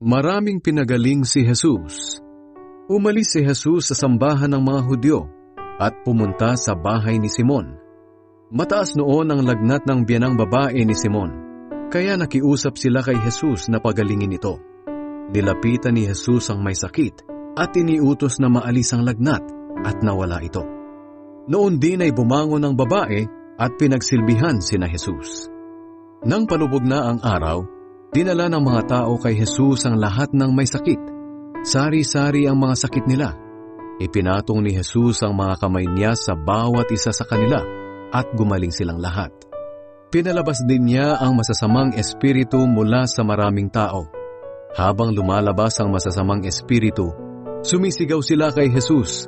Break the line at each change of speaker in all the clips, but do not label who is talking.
Maraming pinagaling si Jesus. Umalis si Jesus sa sambahan ng mga Hudyo at pumunta sa bahay ni Simon. Mataas noon ang lagnat ng biyanang babae ni Simon, kaya nakiusap sila kay Jesus na pagalingin ito. Nilapitan ni Jesus ang may sakit at iniutos na maalis ang lagnat at nawala ito. Noon din ay bumangon ang babae at pinagsilbihan sina Jesus. Nang palubog na ang araw, dinala ng mga tao kay Jesus ang lahat ng may sakit. Sari-sari ang mga sakit nila. Ipinatong ni Jesus ang mga kamay niya sa bawat isa sa kanila at gumaling silang lahat. Pinalabas din niya ang masasamang espiritu mula sa maraming tao. Habang lumalabas ang masasamang espiritu, sumisigaw sila kay Jesus,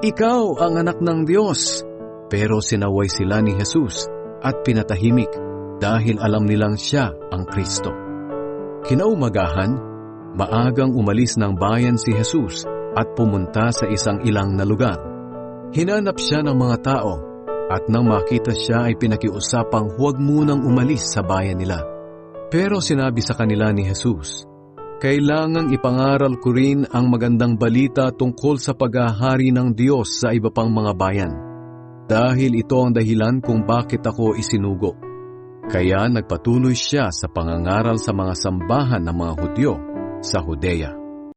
"Ikaw ang anak ng Diyos!" Pero sinaway sila ni Jesus at pinatahimik dahil alam nilang siya ang Kristo. Kinaumagahan, maagang umalis ng bayan si Jesus at pumunta sa isang ilang na lugar. Hinanap siya ng mga tao at nang makita siya ay pinakiusapang huwag munang umalis sa bayan nila. Pero sinabi sa kanila ni Jesus, "Kailangang ipangaral ko rin ang magandang balita tungkol sa paghahari ng Diyos sa iba pang mga bayan. Dahil ito ang dahilan kung bakit ako isinugo." Kaya nagpatuloy siya sa pangangaral sa mga sambahan ng mga Hudyo sa Judea.